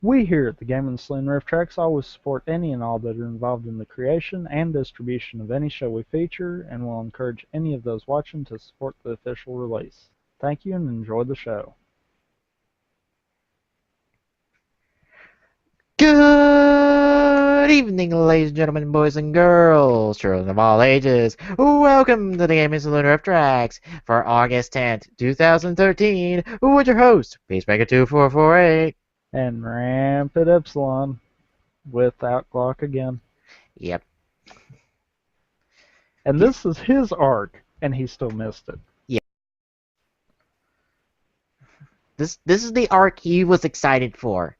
We here at the Game and Saloon Riff Tracks always support any and all that are involved in the creation and distribution of any show we feature, and will encourage any of those watching to support the official release. Thank you and enjoy the show. Good evening, ladies and gentlemen, boys and girls, children of all ages. Welcome to the Gaming Saloon Rift Tracks for August 10th, 2013. With your host, Peacemaker2448. And Rampant Epsilon without Glock again. Yep. And this is his arc, and he still missed it. Yeah. This is the arc he was excited for.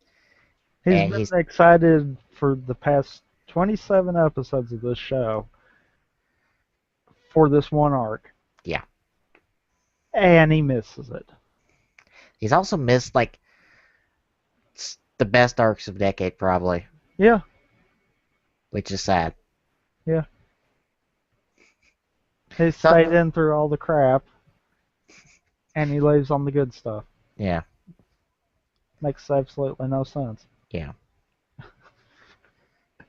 He's been excited for the past 27 episodes of this show for this one arc. Yeah. And he misses it. He's also missed, like, the best arcs of the decade, probably. Yeah. Which is sad. Yeah. He stayed in through all the crap, and he leaves on the good stuff. Yeah. Makes absolutely no sense. Yeah.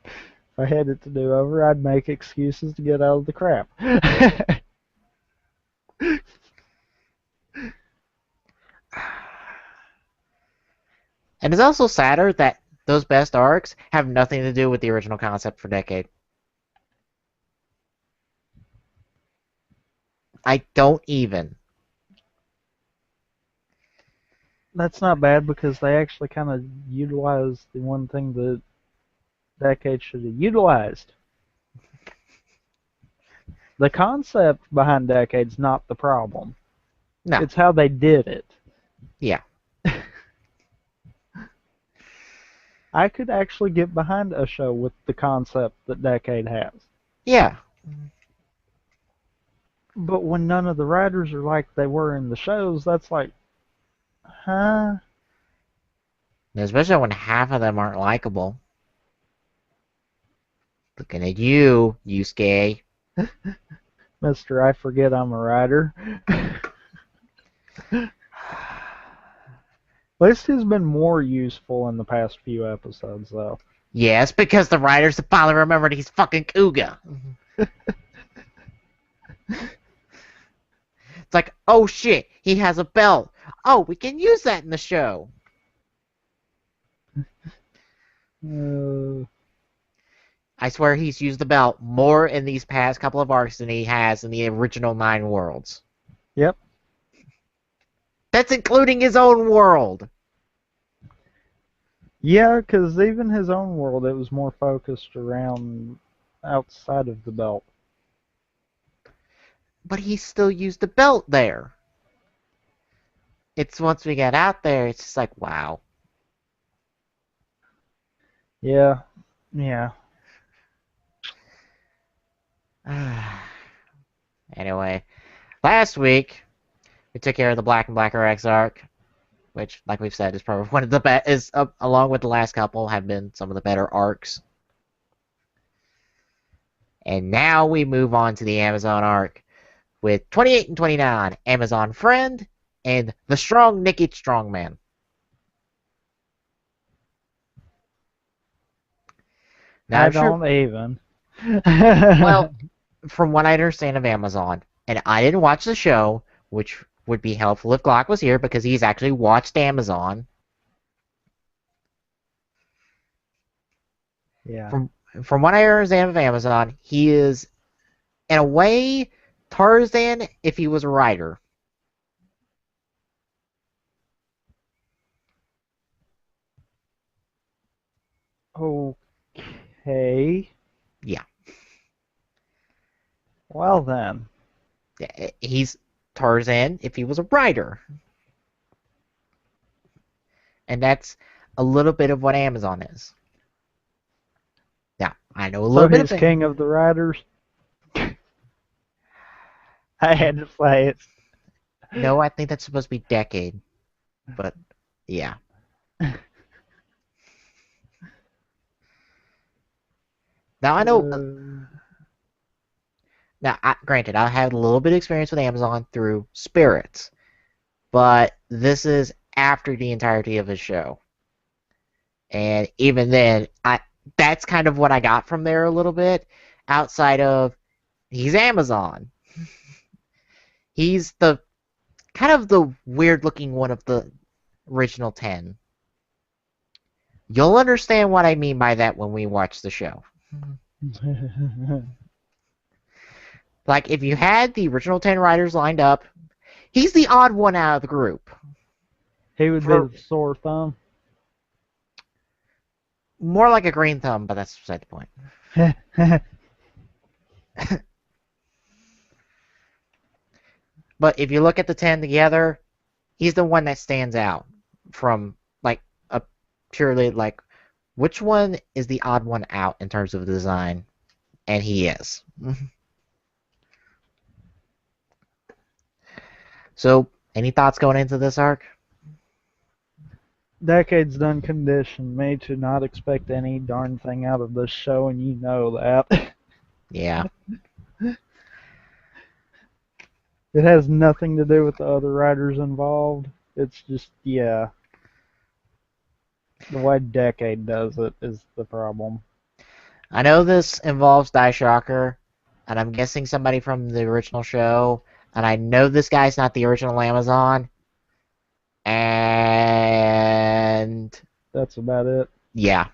If I had it to do over, I'd make excuses to get out of the crap. And it's also sadder that those best arcs have nothing to do with the original concept for Decade. I don't even. That's not bad because they actually kind of utilized the one thing that Decade should have utilized. The concept behind Decade's not the problem. No. It's how they did it. Yeah. I could actually get behind a show with the concept that Decade has. Yeah. But when none of the writers are like they were in the shows, that's like, huh? Especially when half of them aren't likable. Looking at you, Yusuke. Mister, I forget I'm a writer. At least he's been more useful in the past few episodes, though. Yes, because the writers have finally remembered he's fucking Kuga. It's like, oh shit, he has a belt. Oh, we can use that in the show. I swear he's used the belt more in these past couple of arcs than he has in the original 9 worlds. Yep. That's including his own world. Yeah, because even his own world, it was more focused around outside of the belt. But he still used the belt there. It's once we get out there, it's just like, wow. Yeah. Yeah. Anyway, last week we took care of the Black and Blacker X arc, which, like we've said, is probably one of the best. Along with the last couple, have been some of the better arcs. And now we move on to the Amazon arc with 28 and 29, Amazon Friend, and the Strong Nikki Strongman. Now, I don't even. Well, from what I understand of Amazon, and I didn't watch the show, which would be helpful if Glock was here because he's actually watched Amazon. Yeah. From what I understand of Amazon, he is, in a way, Tarzan if he was a writer. Okay. Yeah. Well then. He's Tarzan if he was a writer. And that's a little bit of what Amazon is. Now, I know a little bit of it. So he's king of the writers? I had to say it. No, I think that's supposed to be Decade. But, yeah. Now, I know... Now, granted, I had a little bit of experience with Amazon through Spirits. But this is after the entirety of his show. And even then, that's kind of what I got from there a little bit. Outside of he's Amazon, he's the kind of the weird looking one of the original 10. You'll understand what I mean by that when we watch the show. Like, if you had the original 10 riders lined up, he's the odd one out of the group. He would be the sore thumb. More like a green thumb, but that's beside the point. But if you look at the 10 together, he's the one that stands out from, like, a purely, like, which one is the odd one out in terms of design? And he is. So, any thoughts going into this arc? Decade's done conditioned me to not expect any darn thing out of this show, and you know that. Yeah. It has nothing to do with the other writers involved. It's just, yeah. The way Decade does it is the problem. I know this involves Die Shocker, and I'm guessing somebody from the original show, and I know this guy's not the original Amazon, and That's about it. yeah,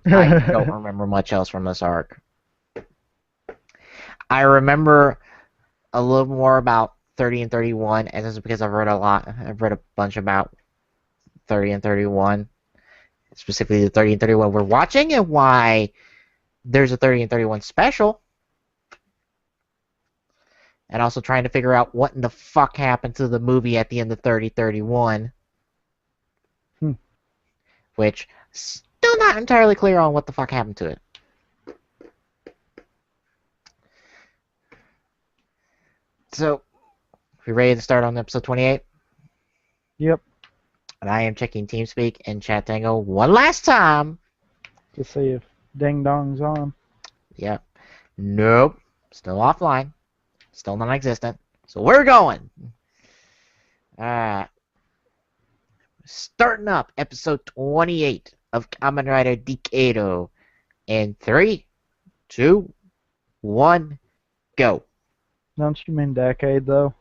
I don't remember much else from this arc. I remember a little more about 30 and 31, and this is because I've read a bunch about 30 and 31, specifically the 30 and 31 we're watching, and why there's a 30 and 31 special. And also trying to figure out what in the fuck happened to the movie at the end of 3031. Which, still not entirely clear on what the fuck happened to it. So, we ready to start on episode 28? Yep. And I am checking TeamSpeak and Chat Tango one last time. To see if Ding Dong's on. Yep. Nope. Still offline. Still non-existent. So we're going. Alright. Starting up episode 28 of Kamen Rider Decade in 3, 2, 1, go. Don't you mean Decade, though?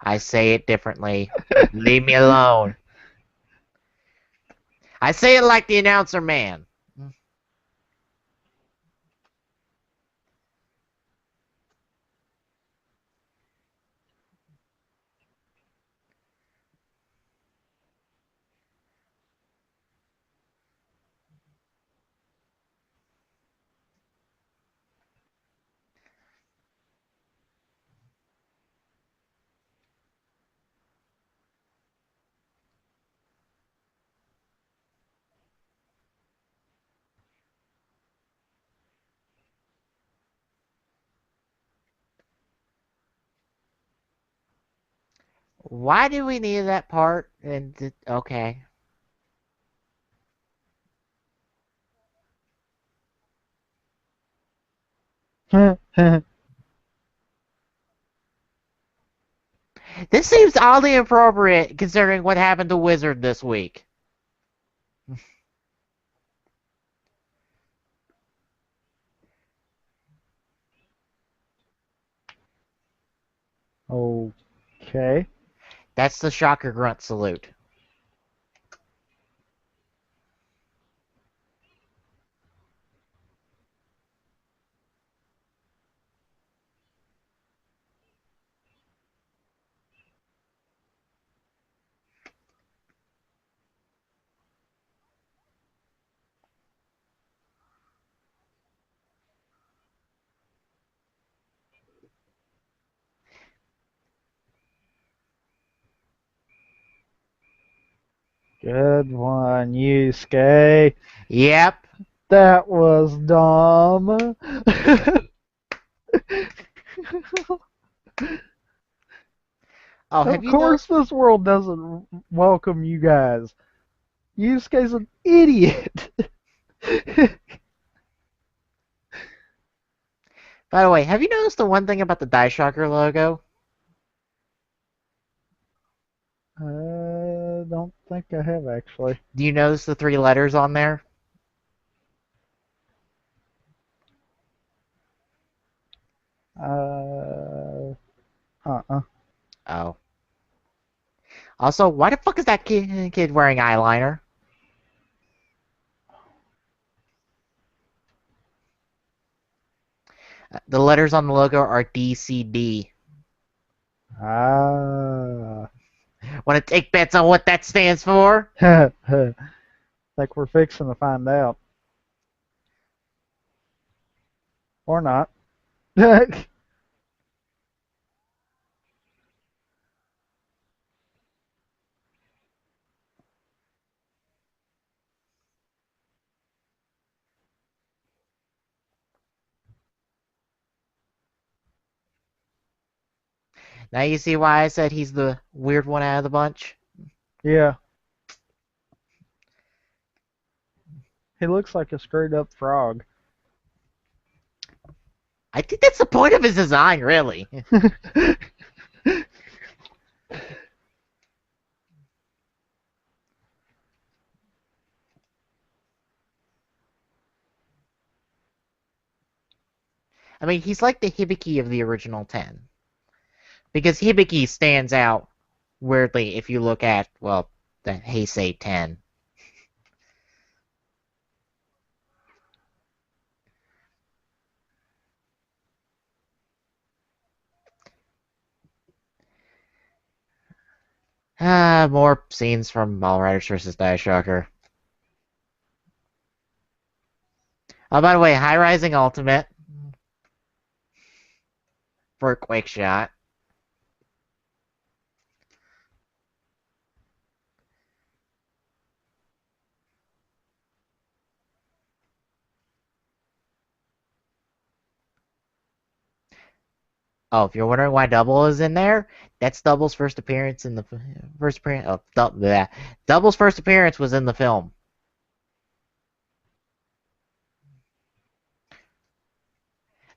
I say it differently. Leave me alone. I say it like the announcer man. Why do we need that part? And okay. This seems oddly appropriate considering what happened to Wizard this week. Okay. That's the Shocker Grunt salute. Good one, Yusuke. Yep. That was dumb. Oh, Of course this world doesn't welcome you guys. Yusuke's an idiot. By the way, have you noticed the one thing about the Die Shocker logo? Don't don't think I have actually. Do you notice the 3 letters on there? Uh. Oh. Also, why the fuck is that kid wearing eyeliner? The letters on the logo are DCD. Ah. Want to take bets on what that stands for? Think we're fixing to find out. Or not. Now you see why I said he's the weird one out of the bunch? Yeah. He looks like a screwed up frog. I think that's the point of his design, really. I mean, he's like the Hibiki of the original 10. Because Hibiki stands out weirdly if you look at, well, the Heisei 10. More scenes from All Riders vs. Die Shocker. Oh, by the way, High Rising Ultimate for a quick shot. Oh, if you're wondering why Double is in there, that's Double's first appearance in the first appearance. Double's first appearance was in the film.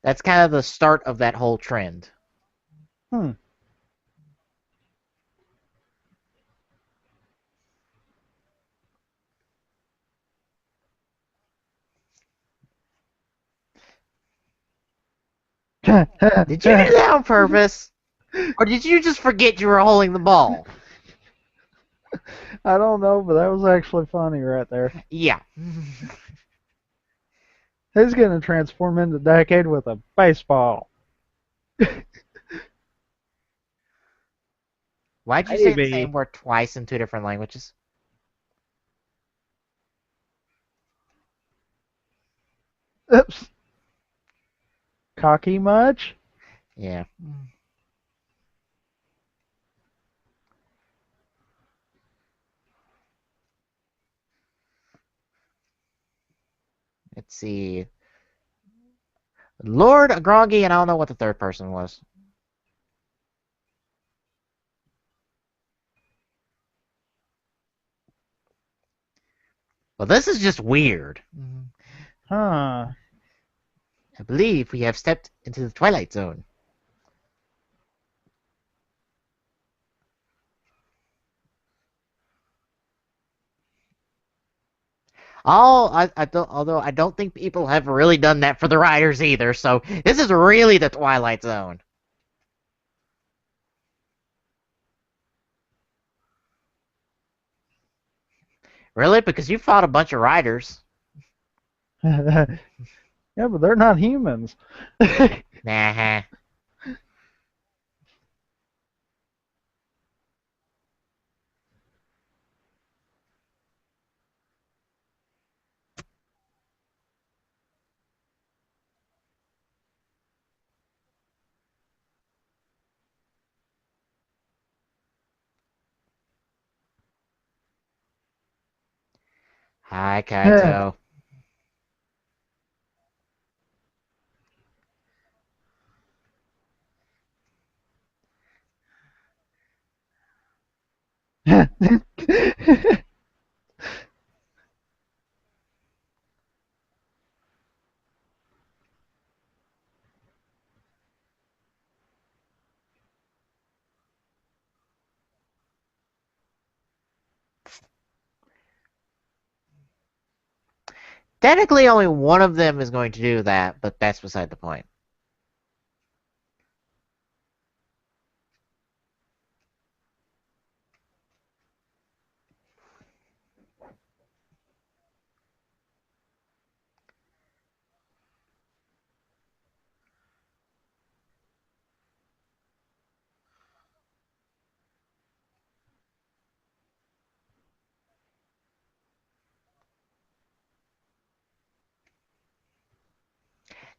That's kind of the start of that whole trend. Hmm. Did you do that on purpose? Or did you just forget you were holding the ball? I don't know, but that was actually funny right there. Yeah. He's gonna transform into Decade with a baseball. Why'd you say the Maybe. same word twice in 2 different languages? Oops. Cocky much? Yeah. Let's see. Lord Groggy, and I don't know what the third person was. Well, this is just weird. Huh. I believe we have stepped into the Twilight Zone. Although I don't think people have really done that for the riders either, so this is really the Twilight Zone. Really? Because you fought a bunch of riders. Yeah, but they're not humans. Nah. Hi, Kaito. Technically, only one of them is going to do that, but that's beside the point.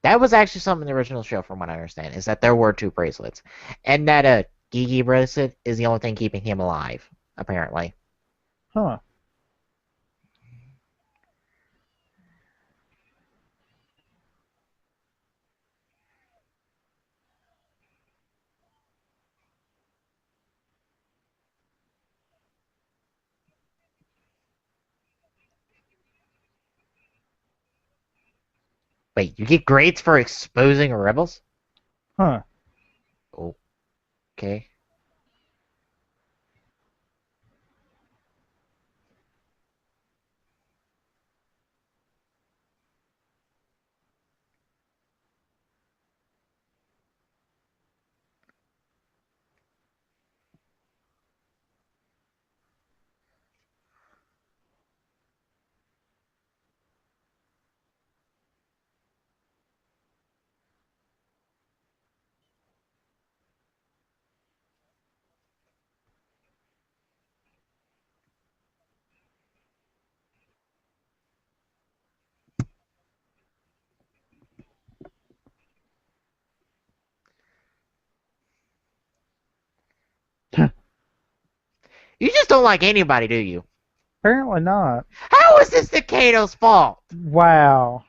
That was actually something in the original show, from what I understand, is that there were two bracelets, and that a Gigi bracelet is the only thing keeping him alive, apparently. Huh. Wait, you get grades for exposing rebels? Huh. Okay. You just don't like anybody, do you? Apparently not. How is this Decato's fault? Wow.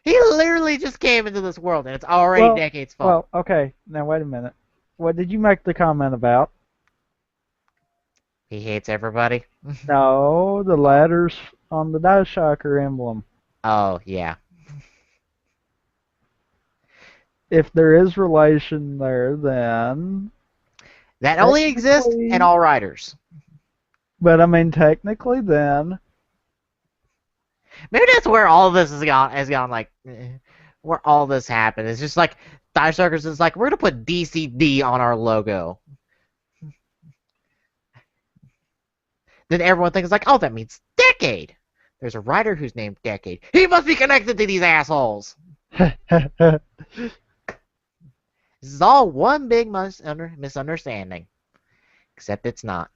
He literally just came into this world, and it's already Well, Decade's fault. well, okay. Now wait a minute. What did you make the comment about? He hates everybody. No, the letters on the Die Shocker emblem. Oh, yeah. If there is relation there, then That only exists in technically, all riders. but I mean technically, then Maybe that's where all of this has gone like where all this happened. It's just like Die Suckers is like, we're gonna put DCD on our logo. Then everyone thinks like, oh, that means Decade. There's a writer who's named Decade. He must be connected to these assholes. This is all one big misunderstanding. Except it's not.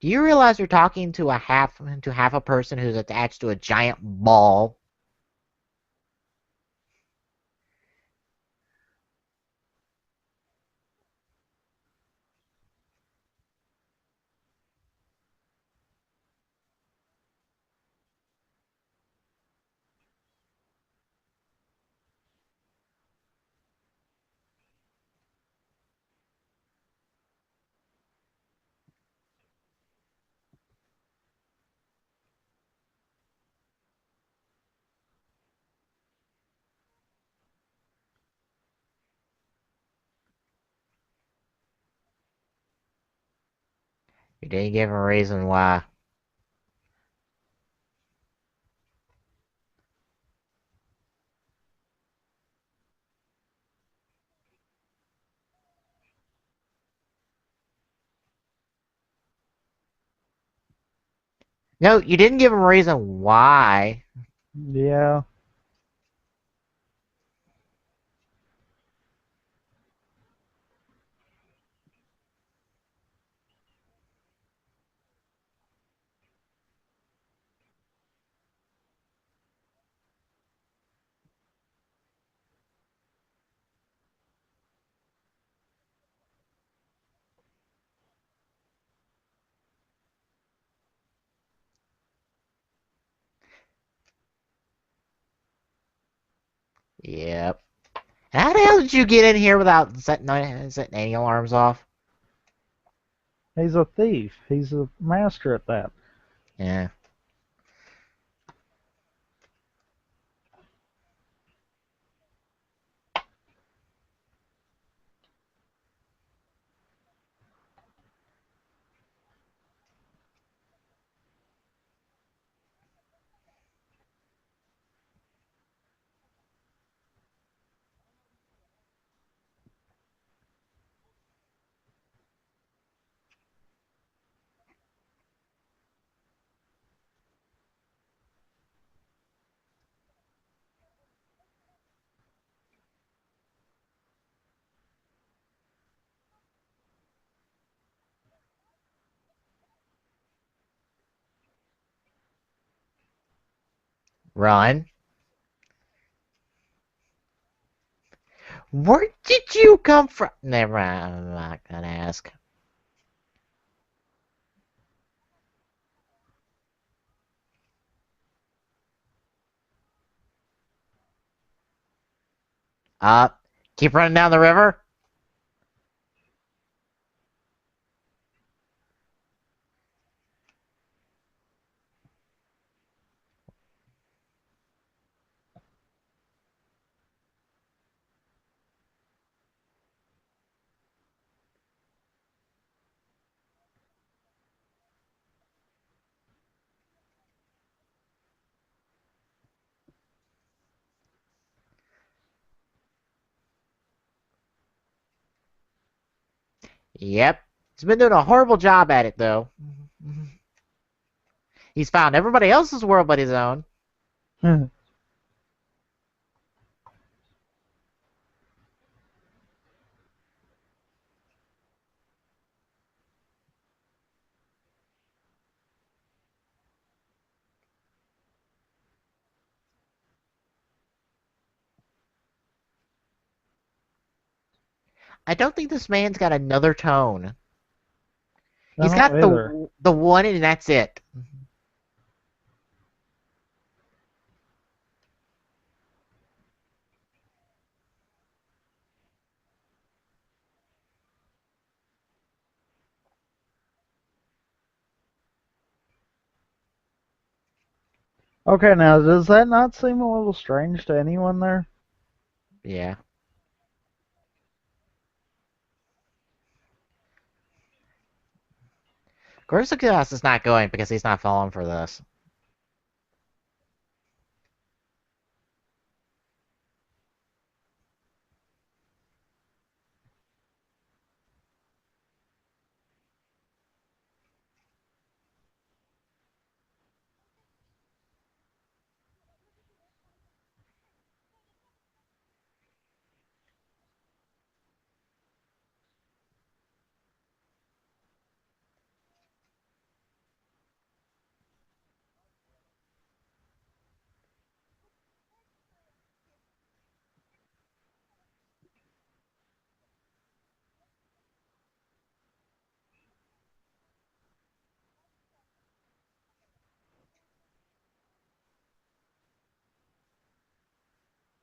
Do you realize you're talking to half a person who's attached to a giant ball? You didn't give a reason why. No, you didn't give him a reason why. yeah. Yep. How the hell did you get in here without setting any alarms off? He's a thief. He's a master at that. Yeah. Run. Where did you come from? Never mind. I'm not gonna ask. Uh, keep running down the river? Yep. He's been doing a horrible job at it, though. He's found everybody else's world but his own. I don't think this man's got another tone. I He's don't got either. the one and that's it. Okay, now does that not seem a little strange to anyone there? Yeah. Of course the class is not going because he's not falling for this.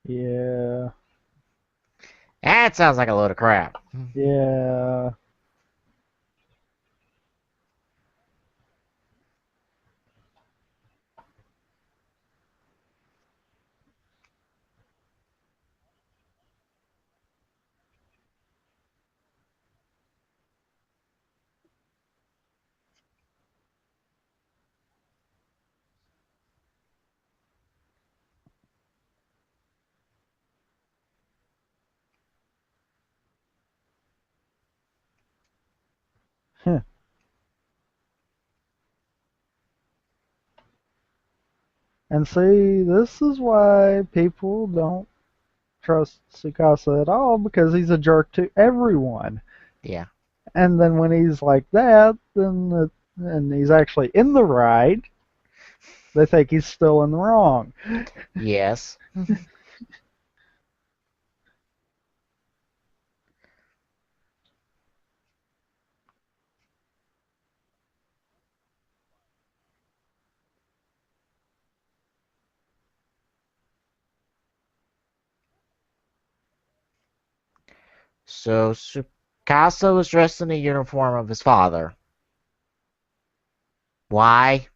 Yeah, That sounds like a load of crap. yeah. And see, this is why people don't trust Tsukasa at all because he's a jerk to everyone. Yeah. And then when he's like that, and he's actually in the right, they think he's still in the wrong. Yes. So Tsukasa was dressed in the uniform of his father. Why?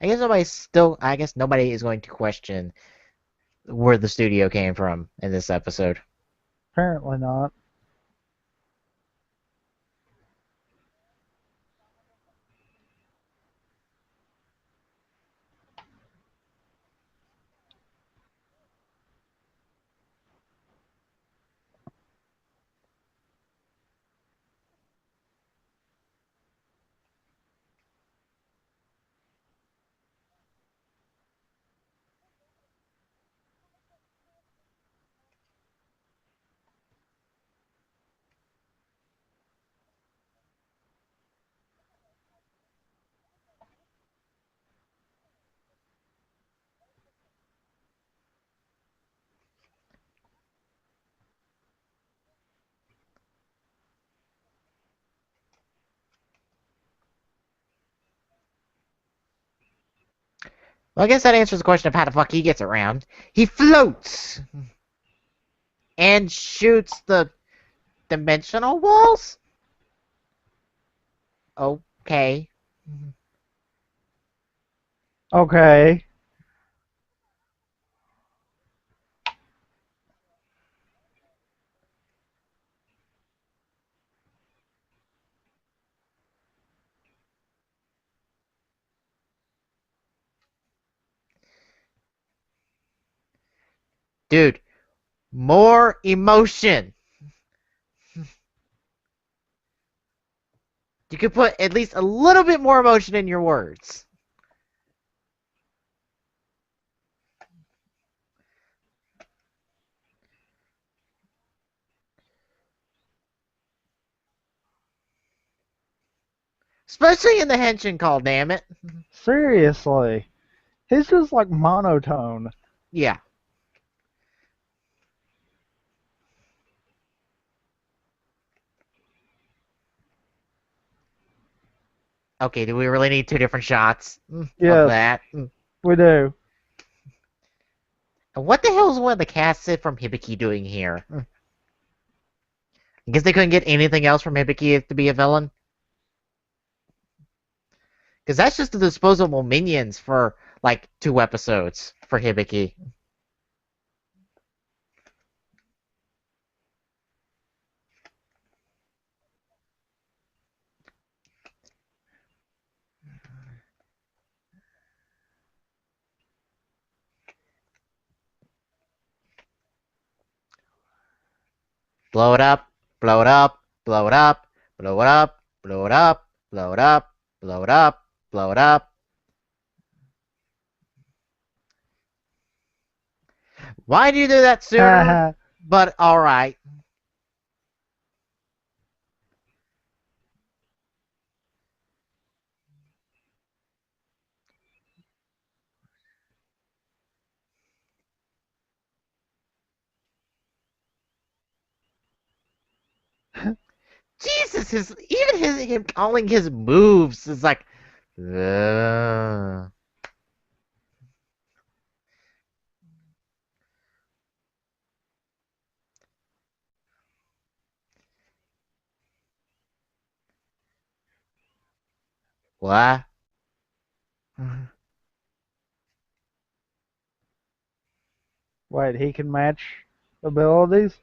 I guess nobody is going to question where the studio came from in this episode. Apparently not. Well, I guess that answers the question of how the fuck he gets around. He floats and shoots the dimensional walls? Okay. Okay. Dude, more emotion. You could put at least a little bit more emotion in your words. Especially in the henshin call, damn it. Seriously. He's just like monotone. Yeah. Okay, do we really need two different shots of Yes, that? we do. And what the hell is one of the cast from Hibiki doing here? I guess they couldn't get anything else from Hibiki to be a villain? Because that's just the disposable minions for, like, 2 episodes for Hibiki. Blow it up, blow it up, blow it up, blow it up, blow it up, blow it up, blow it up, blow it up. Why did you do that sooner? But alright. Jesus, him calling his moves is like, what? Wait, he can match abilities?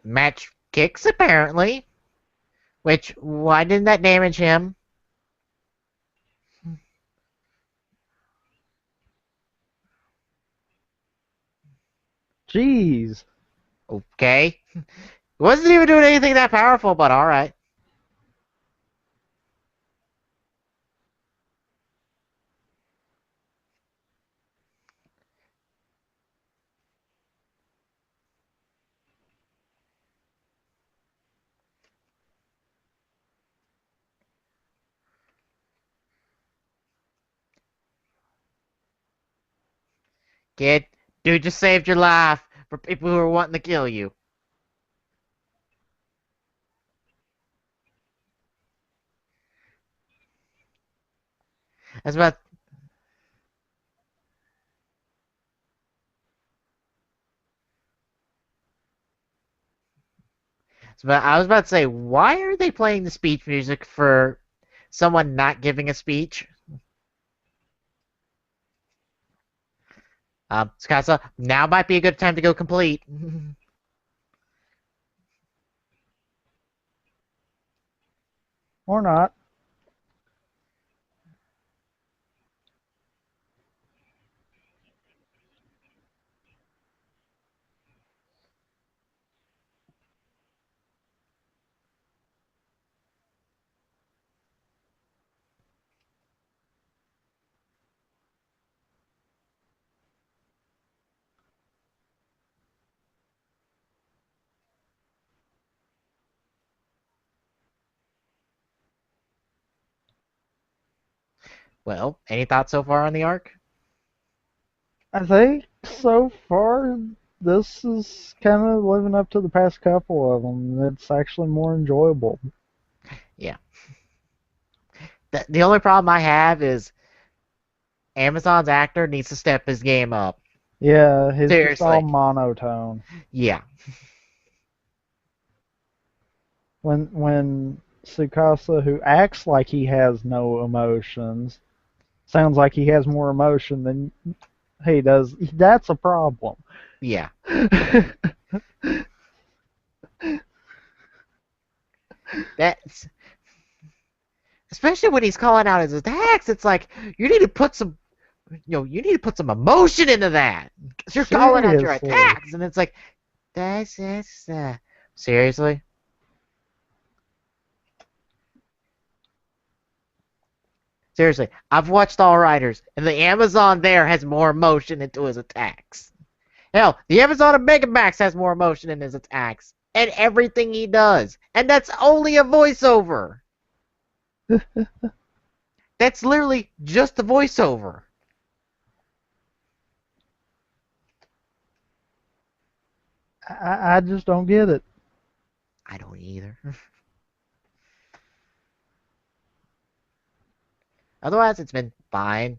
Match kicks apparently. Which, why didn't that damage him? Jeez. Okay. Wasn't even doing anything that powerful, but alright. Kid, dude just saved your life for people who are wanting to kill you. That's about. I was about to say, why are they playing the speech music for someone not giving a speech? Skasa, now might be a good time to go complete. Or not. Well, any thoughts so far on the arc? I think so far this is kind of living up to the past couple of them. It's actually more enjoyable. Yeah. The only problem I have is Amazon's actor needs to step his game up. Yeah, he's just all Seriously. monotone. Yeah. When Tsukasa, who acts like he has no emotions, sounds like he has more emotion than he does, that's a problem. Yeah. That's especially when he's calling out his attacks. It's like you need to put some, you need to put some emotion into that. 'Cause you're calling out your Seriously. attacks, and it's like that's seriously. Seriously, I've watched All Riders, and the Amazon there has more emotion into his attacks. Hell, the Amazon of Megamax has more emotion in his attacks and everything he does, and that's only a voiceover. That's literally just the voiceover. I just don't get it. I don't either. Otherwise, it's been fine.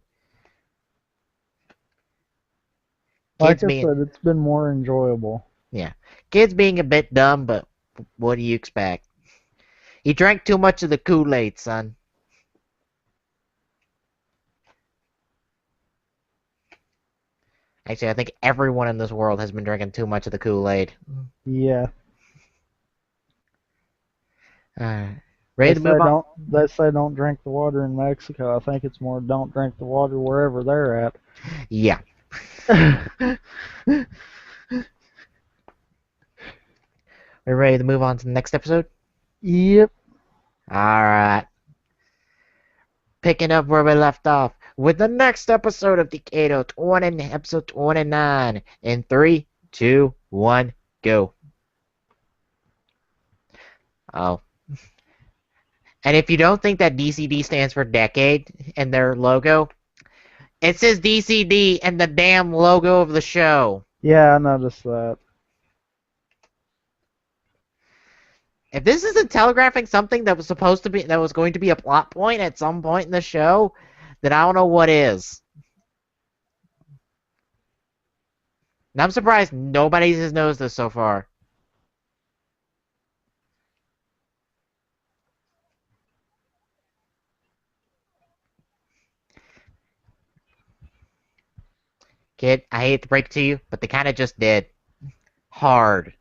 Like Kids I being, said, it's been more enjoyable. yeah, kids being a bit dumb, but what do you expect? He drank too much of the Kool-Aid, son. Actually, I think everyone in this world has been drinking too much of the Kool-Aid. Yeah. Ready They to say move on? don't they say don't drink the water in Mexico. I think it's more don't drink the water wherever they're at. Yeah. Are you ready to move on to the next episode? Yep. Alright. Picking up where we left off with the next episode of Decade 20, episode 29. In 3, 2, 1, go. Oh. And if you don't think that DCD stands for decade in their logo, it says DCD in the damn logo of the show. Yeah, I noticed that. If this isn't telegraphing something that was going to be a plot point at some point in the show, then I don't know what is. And I'm surprised nobody has noticed this so far. Kid, I hate to break it to you, but they kind of just did. Hard.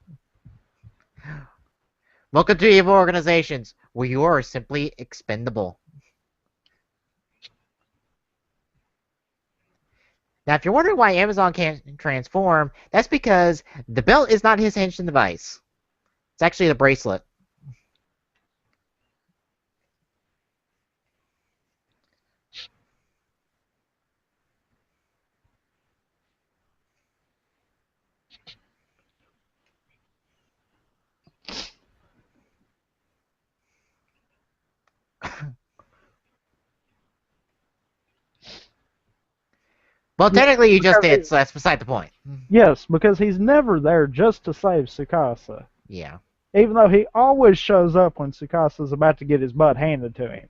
Welcome to evil organizations, where you are simply expendable. Now, if you're wondering why Amazon can't transform, that's because the belt is not his henshin device. It's actually the bracelet. Well, Yeah, technically you just because did, so that's beside the point. yes, because he's never there just to save Tsukasa. Yeah. Even though he always shows up when Tsukasa's about to get his butt handed to him.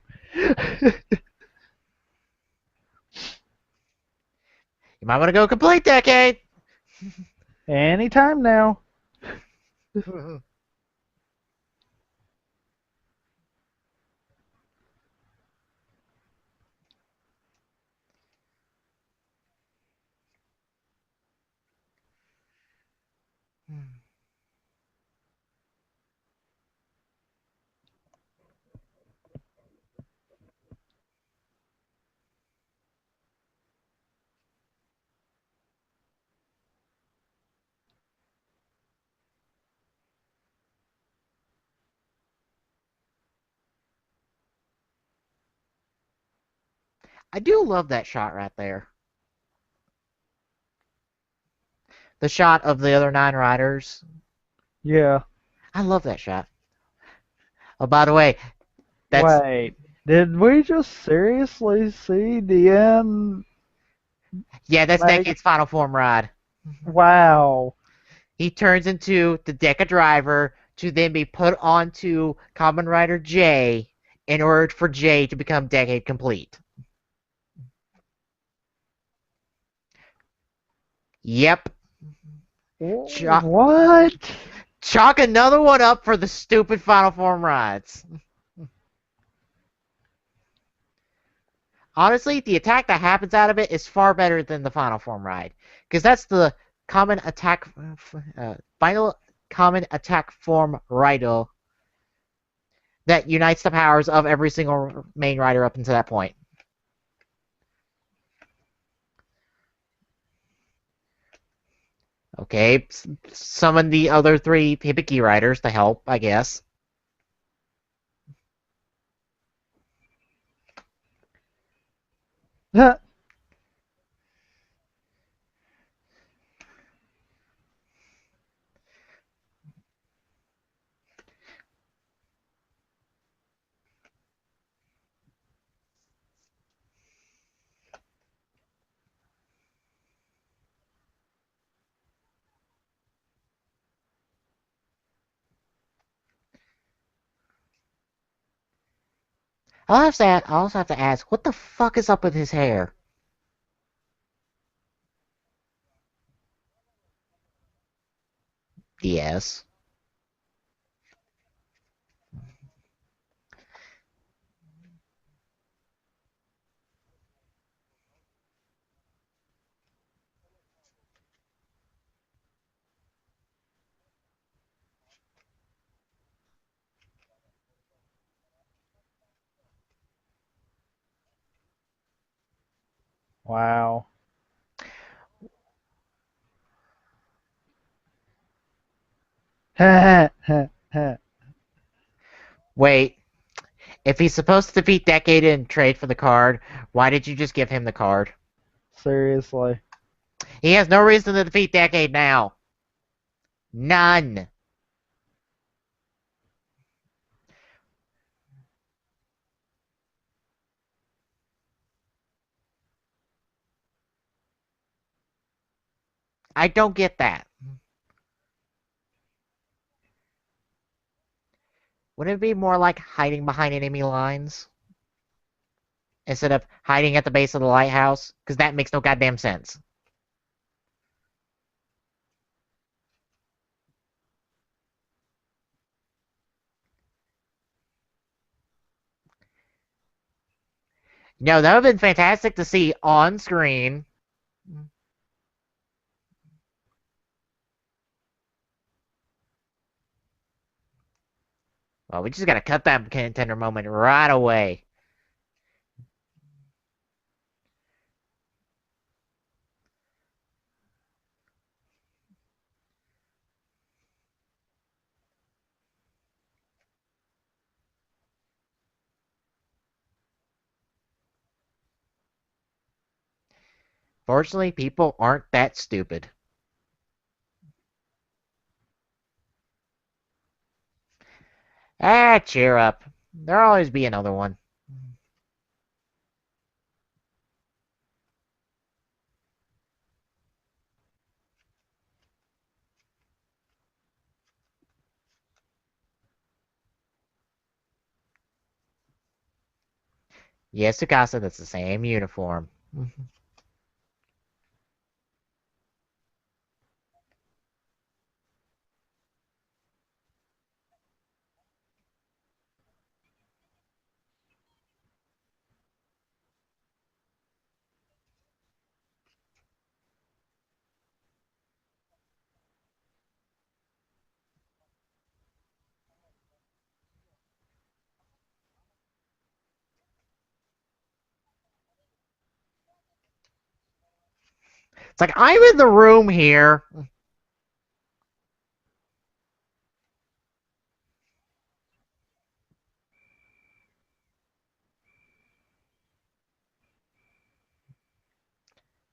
You might want to go complete Decade. Anytime now. I do love that shot right there. The shot of the other 9 riders. Yeah. I love that shot. Oh, by the way, that's Wait. Did we just seriously see Dien that's make. Decade's final form ride. Wow. He turns into the Deca driver to then be put onto Kamen Rider J in order for J to become Decade complete. Yep. What? Chalk another one up for the stupid final form rides. Honestly, the attack that happens out of it is far better than the final form ride, because that's the common attack, final common attack form rider that unites the powers of every single main rider up until that point. Okay, summon the other 3 Hibiki riders to help, I guess. I also have to ask, what the fuck is up with his hair? Yes. Wow. Wait, if he's supposed to defeat Decade and trade for the card, why did you just give him the card? Seriously. He has no reason to defeat Decade now. None. I don't get that. Wouldn't it be more like hiding behind enemy lines? Instead of hiding at the base of the lighthouse? Because that makes no goddamn sense. No, that would have been fantastic to see on screen. Well, we just gotta cut that contender moment right away. Fortunately, people aren't that stupid. Ah, cheer up. There'll always be another one. 。 . 。 . 。 . 。 . 。 . . . . . . . . . . . . . . . . . . . . . . . . . . 。 . . . . . . . . . . 。 . . . . 。 . . 。 . 。 . Yes, Tsukasa, that's the same uniform. It's like, I'm in the room here.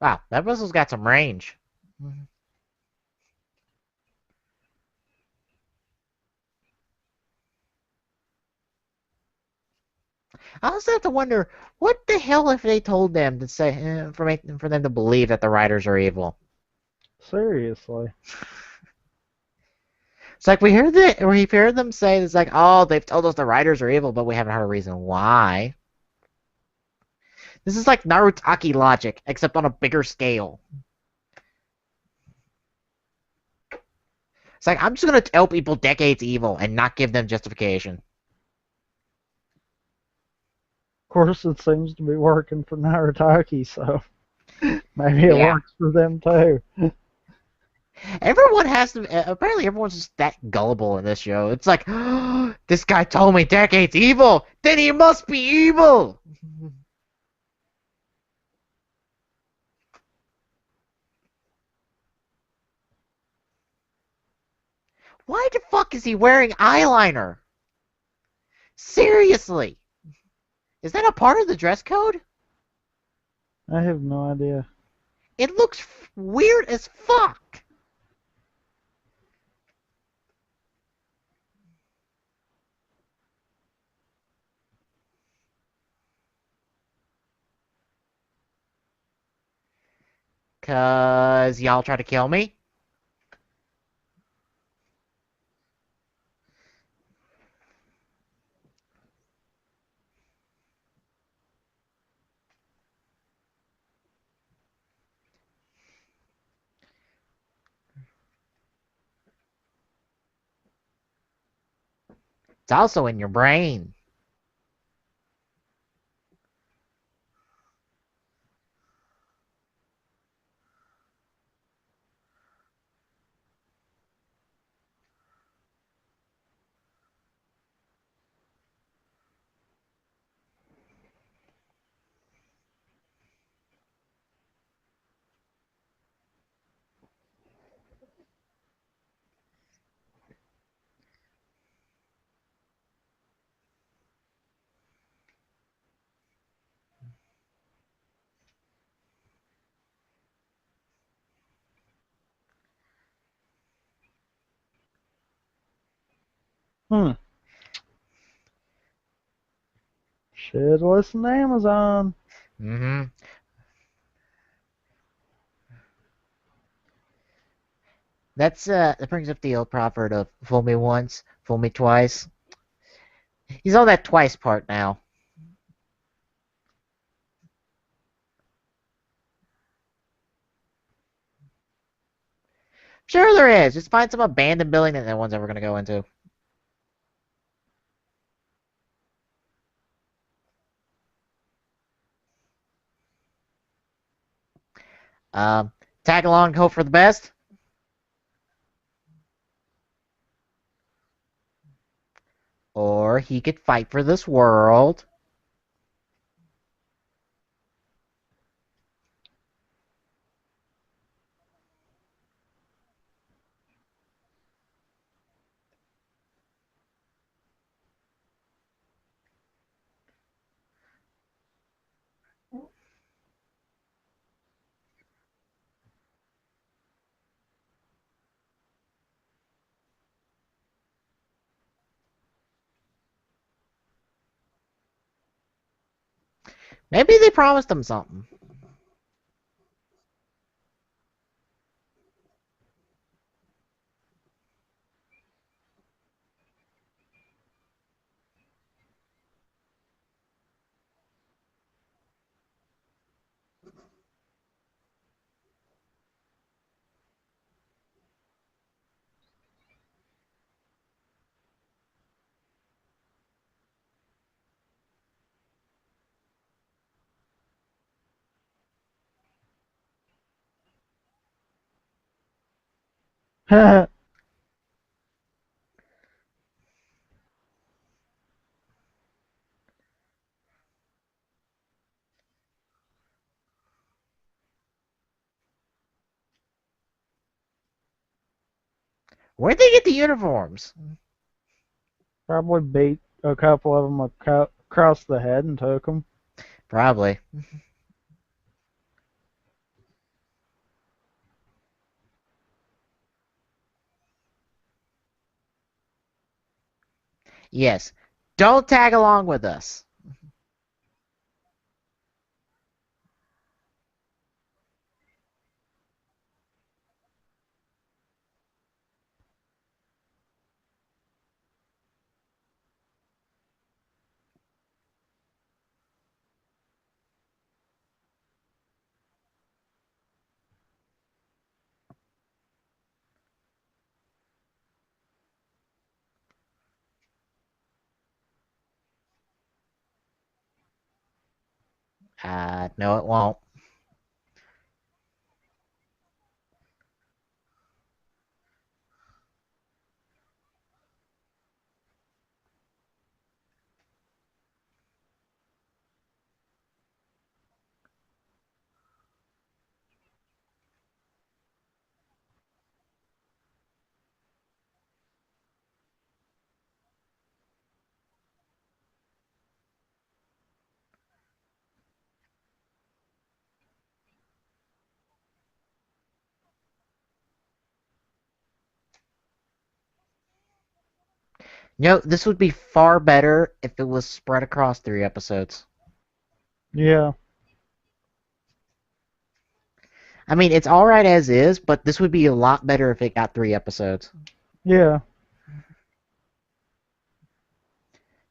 Wow, that whistle's got some range. I also have to wonder, what the hell if they told them to say for them to believe that the writers are evil? Seriously. It's like we heard them say it's like, oh, they've told us the writers are evil, but we haven't heard a reason why. This is like Narutaki logic, except on a bigger scale. It's like, I'm just gonna tell people Decade's evil and not give them justification. Of course, it seems to be working for Narataki, so maybe it Yeah. works for them too. Everyone has to. Apparently, everyone's just that gullible in this show. It's like, this guy told me Decade's evil. Then he must be evil. Why the fuck is he wearing eyeliner? Seriously, is that a part of the dress code? I have no idea. It looks weird as fuck. Cause y'all try to kill me. It's also in your brain. Hmm. Should listen to Amazon. Mm-hmm. That brings up the old proverb of fool me once, fool me twice. He's on that twice part now. Sure there is. Just find some abandoned building that no one's ever gonna go into. Um, Tag along, hope for the best. Or he could fight for this world. Maybe they promised him something. Where'd they get the uniforms? Probably beat a couple of them across the head and took them. Probably. Yes. Don't tag along with us. No, it won't. This would be far better if it was spread across 3 episodes. Yeah. I mean, it's alright as is, but this would be a lot better if it got 3 episodes. Yeah.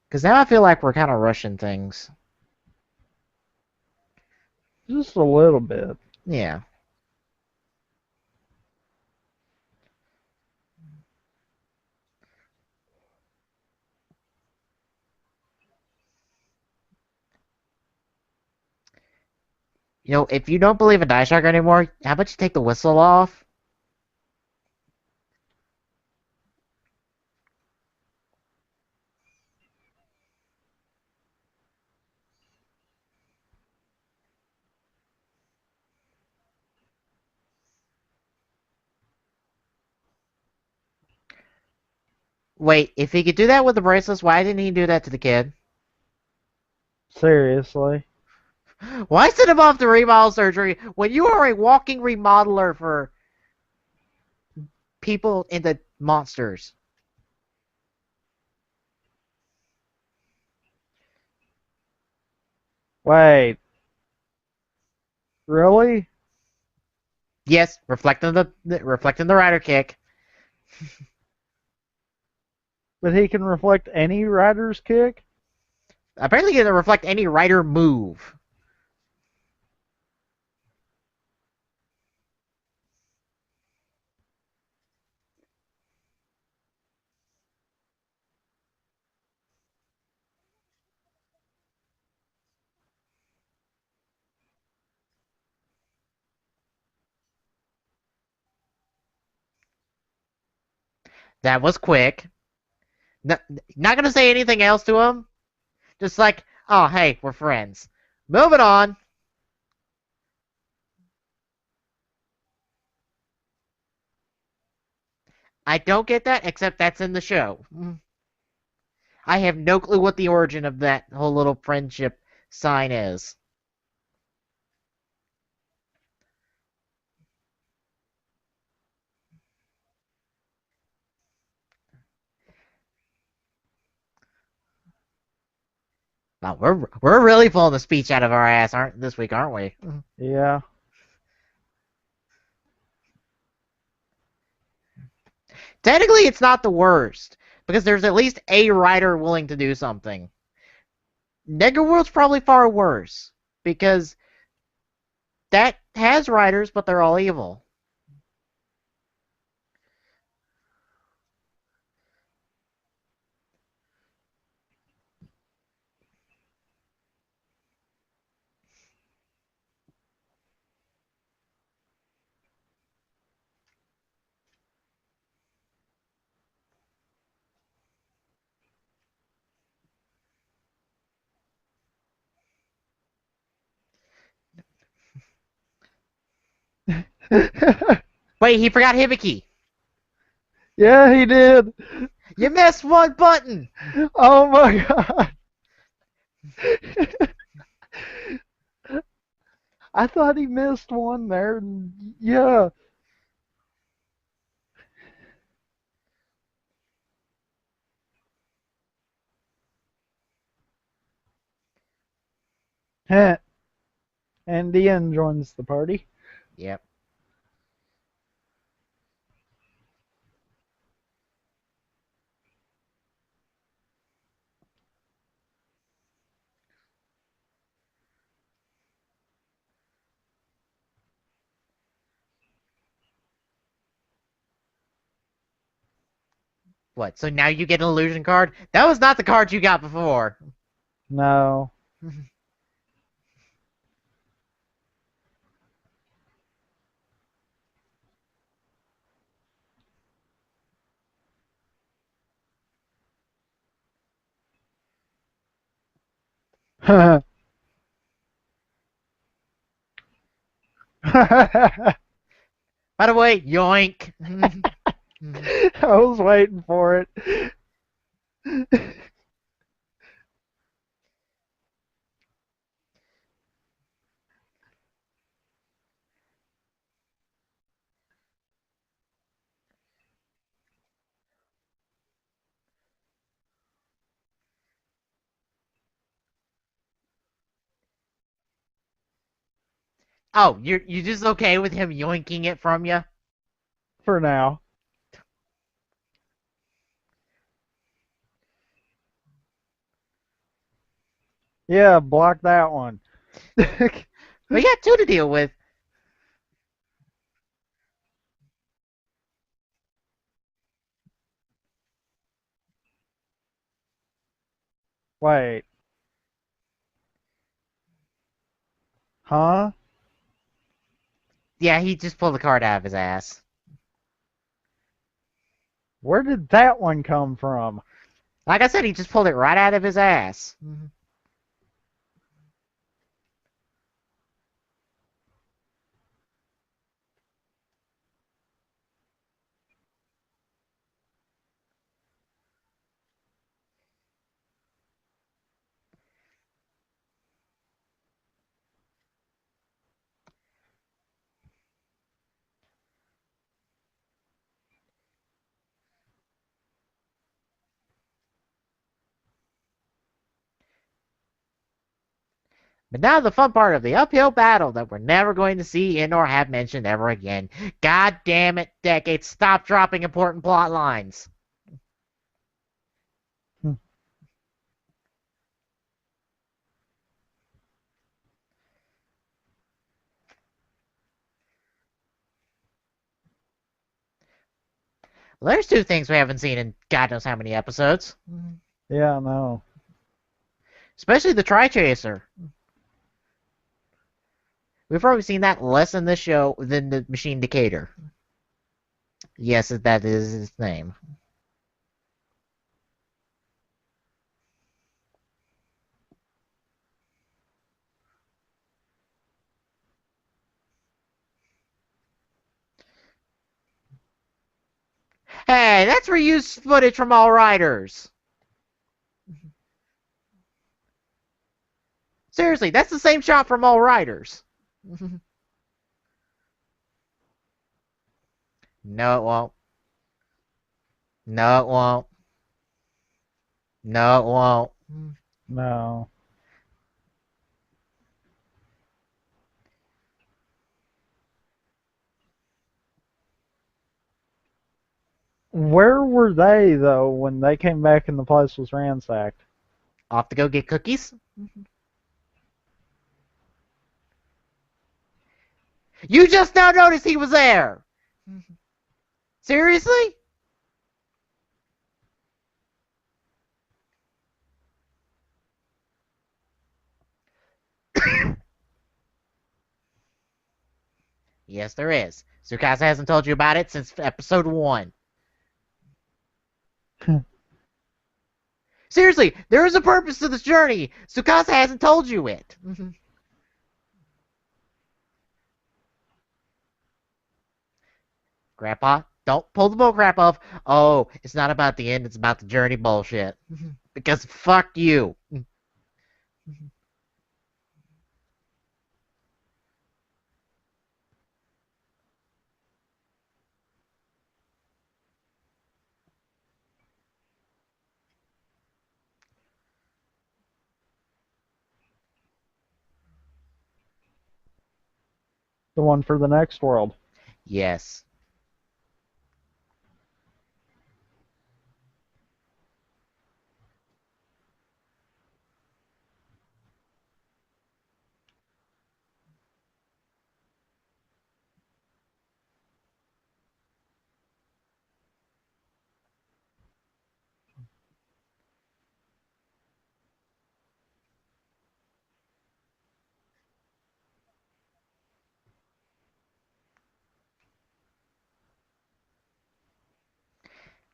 Because now I feel like we're kind of rushing things. Just a little bit. Yeah. If you don't believe in Die Shark anymore, how about you take the whistle off? Wait, if he could do that with the bracelets, why didn't he do that to the kid? Seriously. Why send him off to remodel surgery when you are a walking remodeler for people into monsters? Wait. Really? Yes, reflecting the rider kick. But he can reflect any rider's kick? Apparently, he can reflect any rider move. That was quick. Not gonna say anything else to him. Just like, oh, hey, we're friends. Moving on. I don't get that, except that's in the show. I have no clue what the origin of that whole little friendship sign is. Wow, we're really pulling the speech out of our ass this week, aren't we? Yeah. Technically, it's not the worst because there's at least a writer willing to do something. Nigger World's probably far worse because that has writers, but they're all evil. Wait, he forgot Hibiki. Yeah, he did. You missed one button. Oh my god. I thought he missed one there. Yeah. Heh. And Ian joins the party. Yep. What? So now you get an illusion card? That was not the card you got before. No. I By the way, yoink. was waiting for it. Oh, you just okay with him yoinking it from you? For now. Yeah, block that one. We got two to deal with. Wait. Huh? Yeah, he just pulled the card out of his ass. Where did that one come from? Like I said, he just pulled it right out of his ass. But now the fun part of the uphill battle that we're never going to see and or have mentioned ever again. God damn it, Decade, stop dropping important plot lines. Well, there's two things we haven't seen in God knows how many episodes. Yeah, no. Especially the Tri-Chaser. We've probably seen that less in this show than the Machine Decatur. Yes, that is his name. Hey, that's reused footage from All Riders. Seriously, that's the same shot from All Riders. No, it won't. No, it won't. No, it won't. No. Where were they, though, when they came back and the place was ransacked? Off to go get cookies? You just now noticed he was there! Seriously? Yes, there is. Tsukasa hasn't told you about it since episode 1. Seriously, there is a purpose to this journey. Tsukasa hasn't told you it. Grandpa, don't pull the bullcrap off. Oh, it's not about the end, it's about the journey bullshit. Because fuck you. The one for the next world. Yes.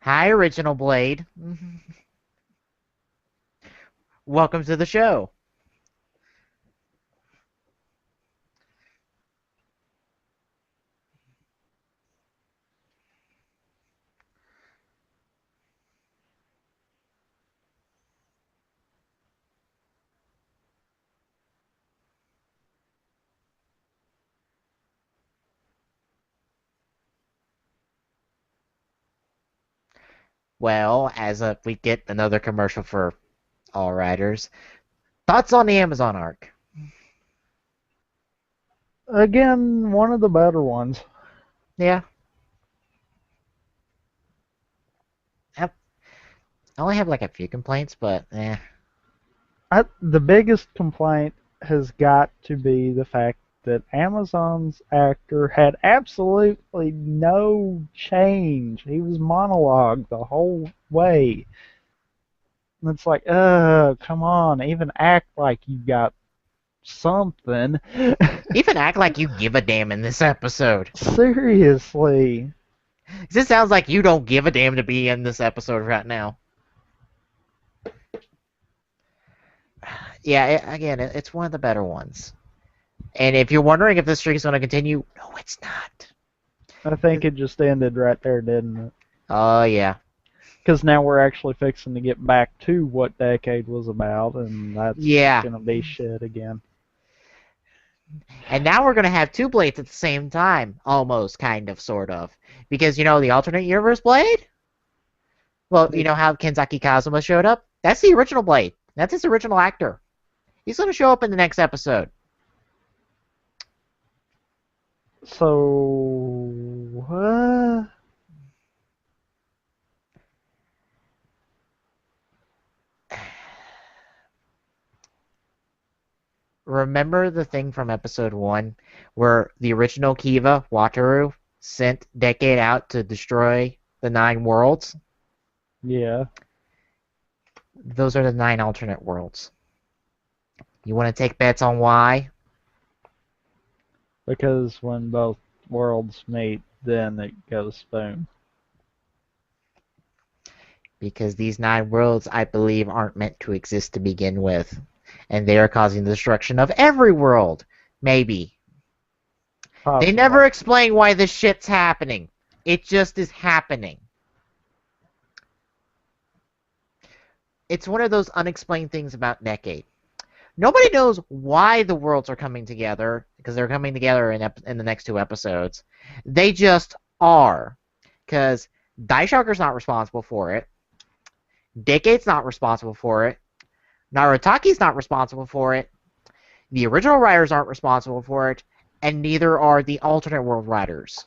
Hi, Original Blade. Welcome to the show. Well, we get another commercial for All Riders. Thoughts on the Amazon arc? Again, one of the better ones. Yeah. I only have like a few complaints, but The biggest complaint has got to be the fact that Amazon's actor had absolutely no change. He was monologue the whole way. And it's like, come on, even act like you got something. even act like you give a damn in this episode. Seriously. This sounds like you don't give a damn to be in this episode right now. Yeah, again, it's one of the better ones. And if you're wondering if this streak is going to continue, no, it's not. I think it just ended right there, didn't it? Oh, yeah. Because now we're actually fixing to get back to what Decade was about, and that's going to be shit again. And now we're going to have two Blades at the same time. Almost, kind of, sort of. Because, you know, the alternate universe Blade? Well, you know how Kenzaki Kazuma showed up? That's the original Blade. That's his original actor. He's going to show up in the next episode. So, what? Remember the thing from episode 1 where the original Kiva, Wataru, sent Decade out to destroy the 9 worlds? Yeah. Those are the 9 alternate worlds. You want to take bets on why? Because when both worlds meet, then it goes boom. Because these 9 worlds, I believe, aren't meant to exist to begin with. And they are causing the destruction of every world. Maybe. Possibly. They never explain why this shit's happening. It just is happening. It's one of those unexplained things about Decade. Nobody knows why the worlds are coming together, because they're coming together in the next 2 episodes. They just are. Because Daishocker's not responsible for it. Decade's not responsible for it. Narutaki's not responsible for it. The original writers aren't responsible for it. And neither are the alternate world writers.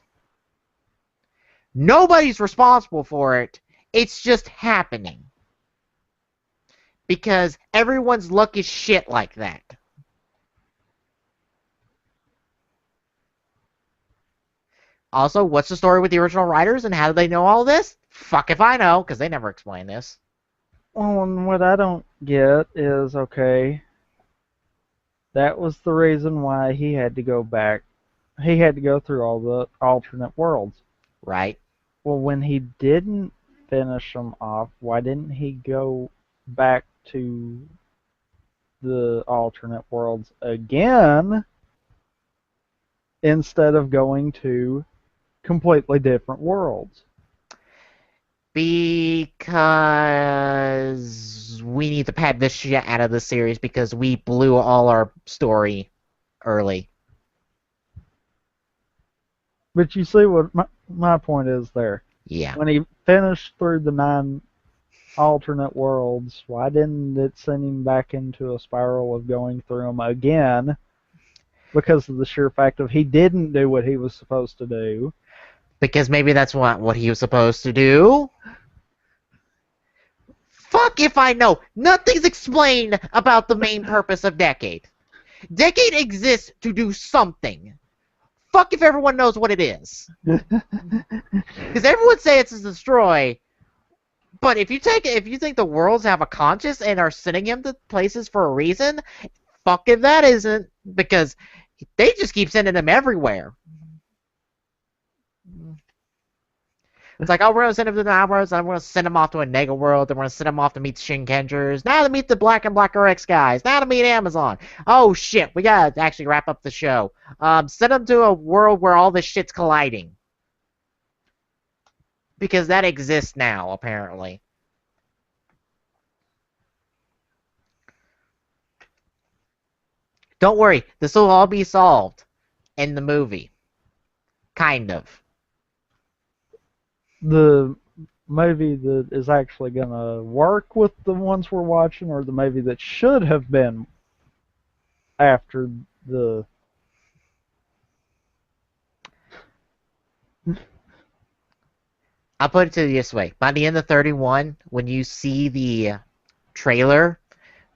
Nobody's responsible for it. It's just happening. Because everyone's luck is shit like that. Also, what's the story with the original writers and how do they know all this? Fuck if I know, because they never explain this. Well, and what I don't get is, okay, that was the reason why he had to go back. He had to go through all the alternate worlds. Right. Well, when he didn't finish them off, why didn't he go back to the alternate worlds again instead of going to completely different worlds? Because we need to pad this shit out of the series because we blew all our story early. But you see what my point is there. Yeah. When he finished through the 9 alternate worlds, why didn't it send him back into a spiral of going through them again? Because of the sheer fact of he didn't do what he was supposed to do. Because maybe that's what he was supposed to do. Fuck if I know. Nothing's explained about the main purpose of Decade. Decade exists to do something. Fuck if everyone knows what it is. Because everyone says it's to destroy. But if you think the worlds have a conscience and are sending him to places for a reason, fuck if that isn't. Because they just keep sending him everywhere. It's like, oh, we're going to send him to the Outworlds, and we're going to send him off to a Nega world, and we're going to send him off to meet the Shinkenders, now to meet the Black and Black RX guys, now to meet Amazon. Oh, shit, we got to actually wrap up the show. Send him to a world where all this shit's colliding. Because that exists now, apparently. Don't worry, this will all be solved in the movie. Kind of. The movie that is actually going to work with the ones we're watching, or the movie that should have been after the... I'll put it to you this way. By the end of 31, when you see the trailer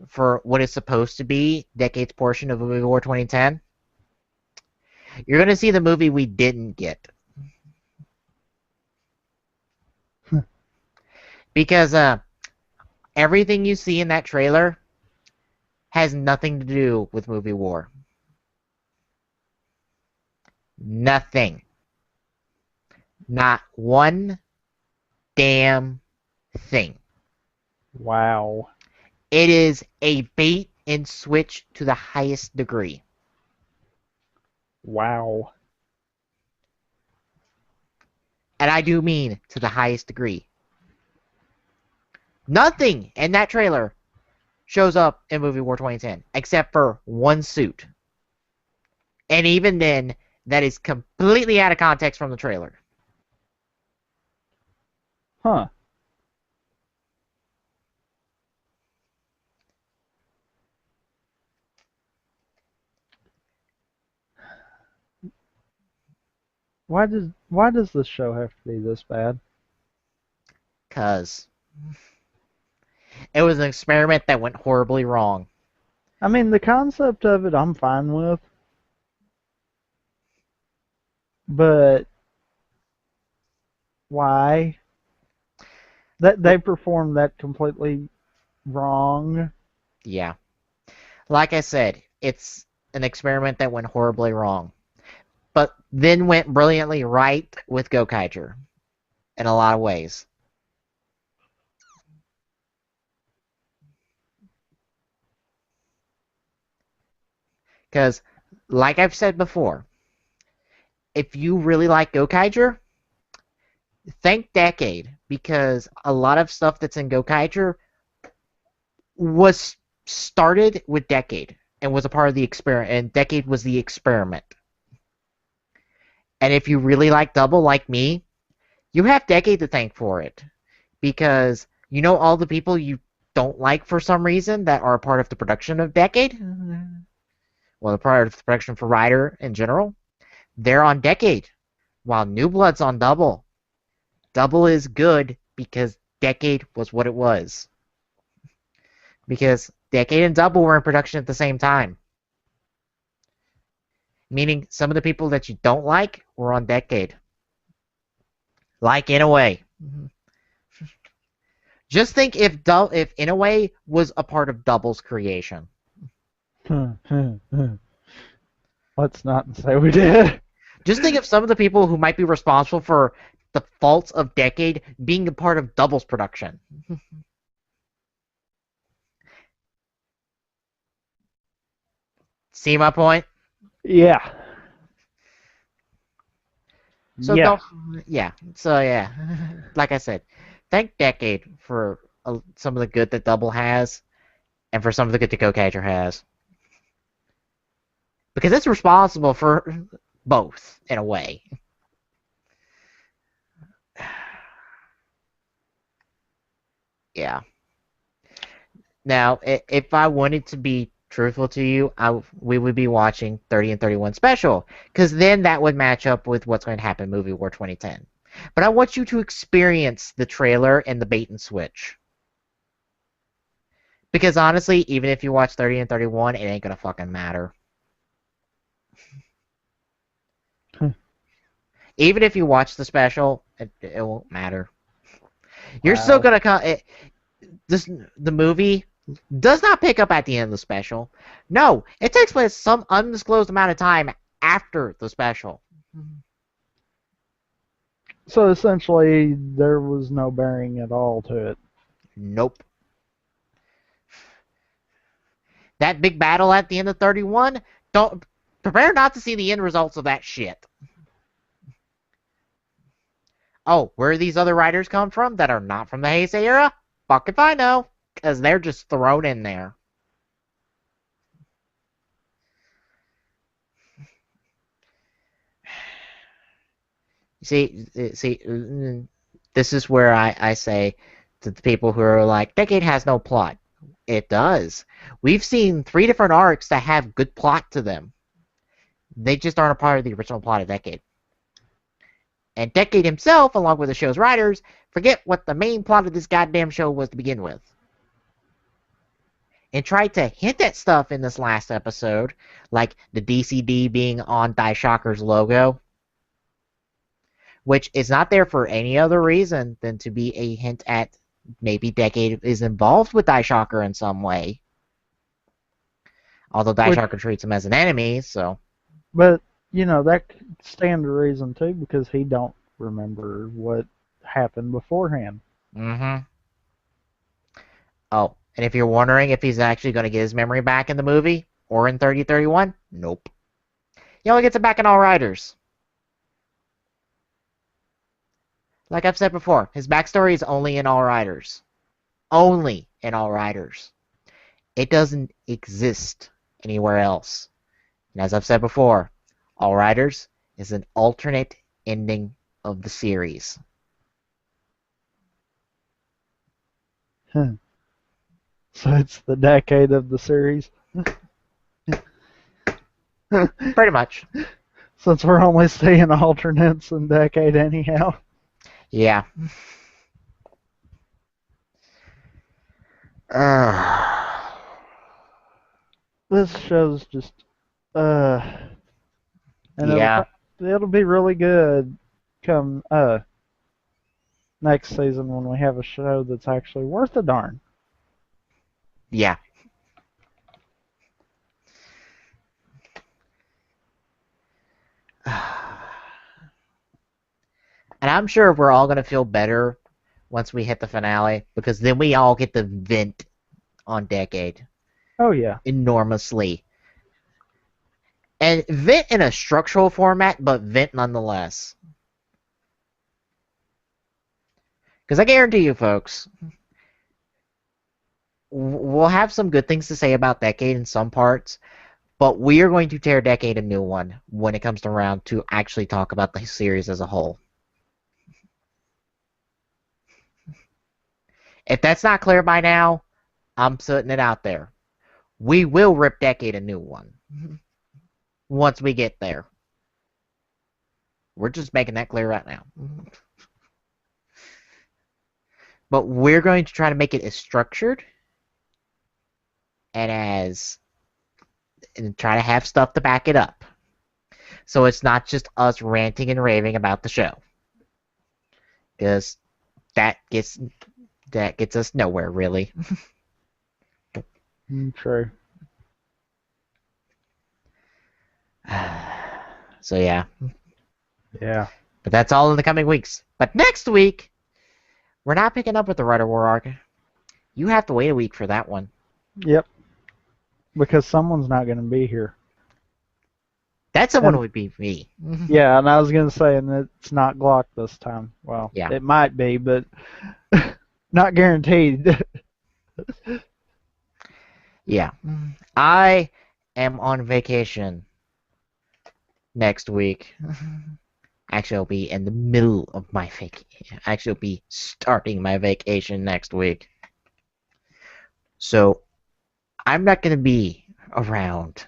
for what is supposed to be Decade's portion of Movie War 2010, you're going to see the movie we didn't get. Because everything you see in that trailer has nothing to do with Movie War. Nothing. Not one damn thing. Wow. It is a bait and switch to the highest degree. Wow. And I do mean to the highest degree. Nothing in that trailer shows up in Movie War 2010 except for one suit. And even then, that is completely out of context from the trailer. Huh. Why does this show have to be this bad? Because it was an experiment that went horribly wrong. I mean, the concept of it I'm fine with. But why? That they performed that completely wrong. Yeah. Like I said, it's an experiment that went horribly wrong. But then went brilliantly right with Gokaiger. In a lot of ways. Because, like I've said before, if you really like Gokaiger, thank Decade, because a lot of stuff that's in Gokaiger was started with Decade and was a part of the experiment, and Decade was the experiment. And if you really like Double like me, you have Decade to thank for it. Because you know all the people you don't like for some reason that are a part of the production of Decade? Well, a part of the production for Rider in general, they're on Decade, while New Blood's on Double. Double is good because Decade was what it was. Because Decade and Double were in production at the same time. Meaning some of the people that you don't like were on Decade. Like Inouye. Just think if Inouye was a part of Double's creation. Let's not say we did. Just think of some of the people who might be responsible for the faults of Decade being a part of Double's production. See my point? Yeah. So Yeah. don't, yeah. So yeah, like I said, thank Decade for some of the good that Double has, and for some of the good that Co-Catcher has, because it's responsible for both in a way. Yeah. Now, if I wanted to be truthful to you, we would be watching 30 and 31 special, because then that would match up with what's going to happen in Movie War 2010. But I want you to experience the trailer and the bait and switch. Because honestly, even if you watch 30 and 31, it ain't gonna fucking matter. Even if you watch the special, it won't matter. You're still Wow. gonna come. The movie does not pick up at the end of the special. No, it takes place some undisclosed amount of time after the special. So essentially, there was no bearing at all to it. Nope. That big battle at the end of 31, don't prepare not to see the end results of that shit. Oh, where these other writers come from that are not from the Heisei era? Fuck if I know, because they're just thrown in there. See, this is where I say to the people who are like, Decade has no plot. It does. We've seen 3 different arcs that have good plot to them. They just aren't a part of the original plot of Decade. And Decade himself, along with the show's writers, forget what the main plot of this goddamn show was to begin with. And tried to hint at stuff in this last episode, like the DCD being on Daishocker's logo, which is not there for any other reason than to be a hint at maybe Decade is involved with Daishocker in some way. Although Daishocker treats him as an enemy, so. But, that could stand to reason too, because he don't remember what happened beforehand. Mm-hmm. Oh, and if you're wondering if he's actually going to get his memory back in the movie, or in 3031, nope. He only gets it back in All Riders. Like I've said before, his backstory is only in All Riders. Only in All Riders. It doesn't exist anywhere else. And as I've said before, All Riders is an alternate ending of the series. So it's the decade of the series. Pretty much. Since we're only seeing alternates in decade anyhow. Yeah. This show's just, and Yeah. it'll be really good come next season when we have a show that's actually worth a darn. Yeah. And I'm sure we're all going to feel better once we hit the finale, because then we all get to vent on Decade. Oh, yeah. Enormously. And vent in a structural format, but vent nonetheless. Because I guarantee you, folks, we'll have some good things to say about Decade in some parts, but we are going to tear Decade a new one when it comes around to actually talk about the series as a whole. If that's not clear by now, I'm putting it out there. We will rip Decade a new one once we get there. We're just making that clear right now. But we're going to try to make it as structured and try to have stuff to back it up. So it's not just us ranting and raving about the show. Because that gets us nowhere, really. True. So yeah. Yeah. But that's all in the coming weeks. But next week, we're not picking up with the Rider War arc. You have to wait a week for that one. Yep. Because someone's not going to be here. That someone And would be me. yeah, and I was gonna say, and it's not Glock this time. Well, Yeah. it might be, but not guaranteed. Yeah. I am on vacation next week. Actually, I'll be in the middle of my vacation. Actually, I'll be starting my vacation next week. So I'm not going to be around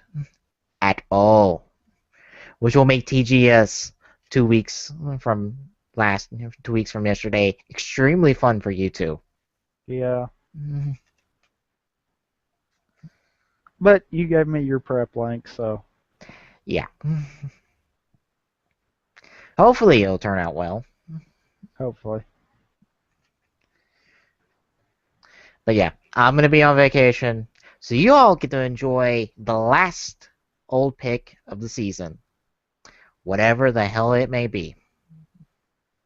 at all, which will make TGS 2 weeks from 2 weeks from yesterday extremely fun for you two. Yeah, but you gave me your prep link, so Yeah. Hopefully it'll turn out well. hopefully. But yeah, I'm going to be on vacation. So you all get to enjoy the last old pick of the season, whatever the hell it may be.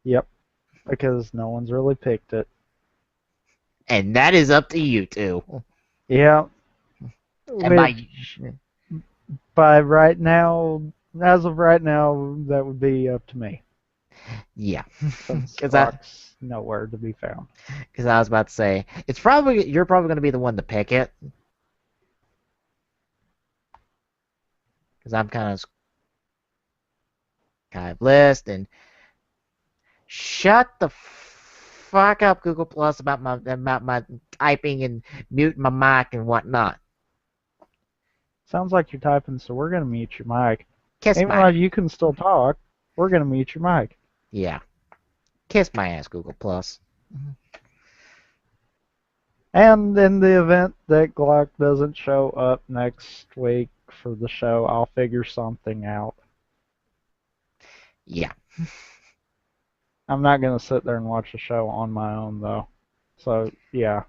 Yep, because no one's really picked it. And that is up to you two. Yeah, And which by right now, as of right now, that would be up to me, yeah, since because Glock's nowhere to be found. I was about to say you're probably going to be the one to pick it, because I'm kind of list and shut the fuck up, Google Plus, about my typing and muting my mic and whatnot. Sounds like you're typing, so we're gonna mute your mic. Kiss Even my though you can still talk, we're gonna mute your mic. yeah, kiss my ass, Google Plus. And in the event that Glock doesn't show up next week for the show, I'll figure something out. Yeah, I'm not gonna sit there and watch the show on my own though. So yeah,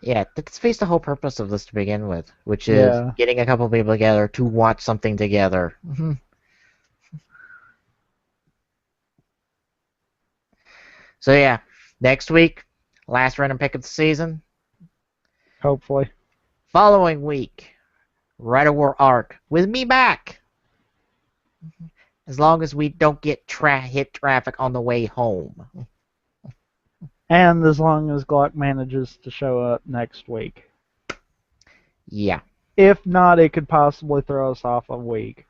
yeah. That's face the whole purpose of this to begin with, which is yeah. getting a couple people together to watch something together. So yeah, next week, last random pick of the season. Hopefully. Following week, Red War arc with me back. As long as we don't get hit traffic on the way home. And as long as Glock manages to show up next week. Yeah. If not, it could possibly throw us off a week.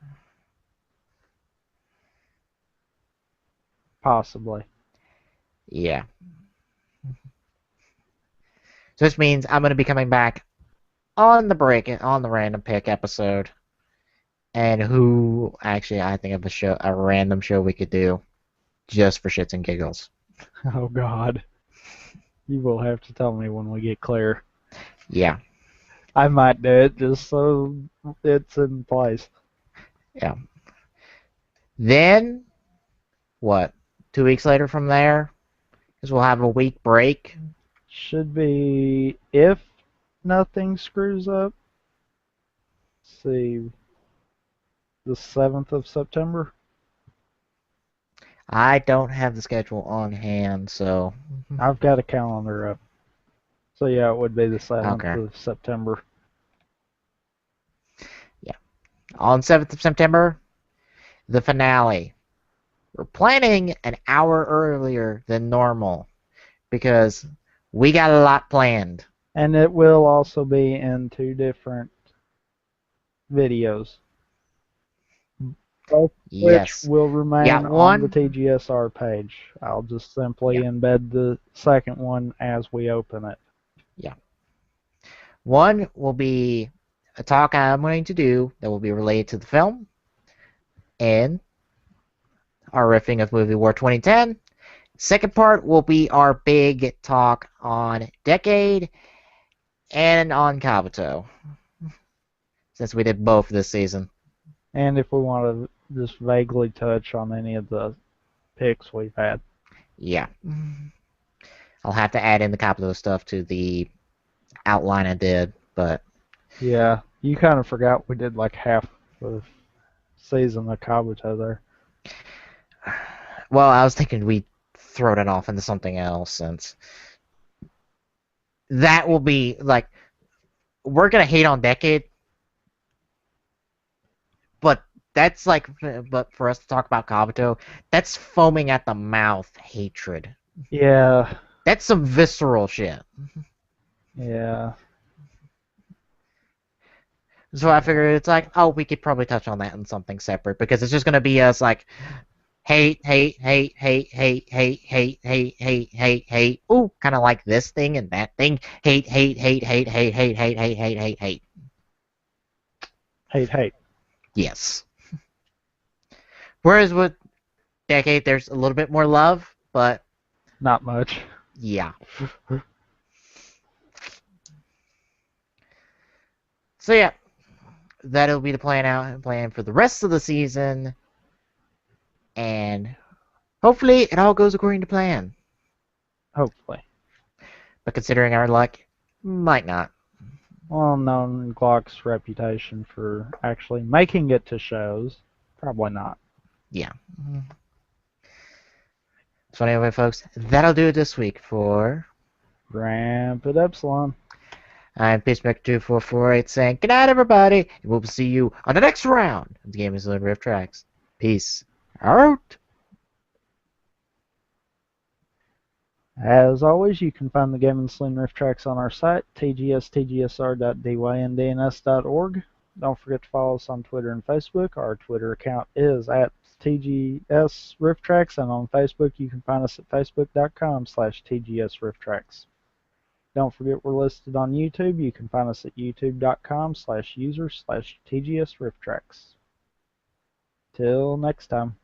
Possibly. Yeah. So this means I'm going to be coming back on the random pick episode. And actually, I think of a random show we could do just for shits and giggles. Oh God. You will have to tell me when we get clear. Yeah. I might do it just so it's in place. Yeah. Then, what? 2 weeks later from there? Because we'll have a week break. Should be, if nothing screws up, let's see, the 7th of September. I don't have the schedule on hand, so. I've got a calendar up. So yeah, it would be the 7th Okay. of September. Yeah. On 7th of September, the finale. We're planning an hour earlier than normal because we got a lot planned. And it will also be in 2 different videos. Both Yes. which will remain Got on the one. TGSR page. I'll just simply embed the second one as we open it. Yeah. One will be a talk I'm going to do that will be related to the film and our riffing of Movie War 2010. Second part will be our big talk on Decade and on Kabuto, since we did both this season. And if we want to just vaguely touch on any of the picks we've had. Yeah. I'll have to add in the Kabuto stuff to the outline I did, but Yeah, you kind of forgot we did like half the season of Kabuto there. well, I was thinking we'd throw that off into something else, since that will be like, we're gonna hate on Decade, but that's like, but for us to talk about Kabuto, that's foaming at the mouth hatred. Yeah, That's some visceral shit. yeah, So I figured it's like, oh, we could probably touch on that in something separate because it's just gonna be us like hate, hate, hate, hate, hate, hate, hate, hate, hate, hate, hate. Ooh, kind of like this thing and that thing. Hate, hate, hate, hate, hate, hate, hate, hate, hate, hate, hate. hate, hate. Yes. Whereas with Decade, there's a little bit more love, but Not much. yeah. So yeah, that'll be the plan for the rest of the season, and hopefully it all goes according to plan. Hopefully. But considering our luck, might not. Well, known Glock's reputation for actually making it to shows, probably not. Yeah. So anyway, folks, that'll do it this week for. Rampant Epsilon. I'm Peacemaker2448 saying good night, everybody, and we'll see you on the next round of the Game of Saloon Rift Tracks. Peace out. As always, you can find the Game & Saloon Rift Tracks on our site, tgstgsr.dyn.ns.org. Don't forget to follow us on Twitter and Facebook. Our Twitter account is at TGS Rift Tracks, and on Facebook you can find us at facebook.com/TGS Rift Tracks. Don't forget we're listed on YouTube. You can find us at youtube.com/user/TGS Rift Tracks. Till next time.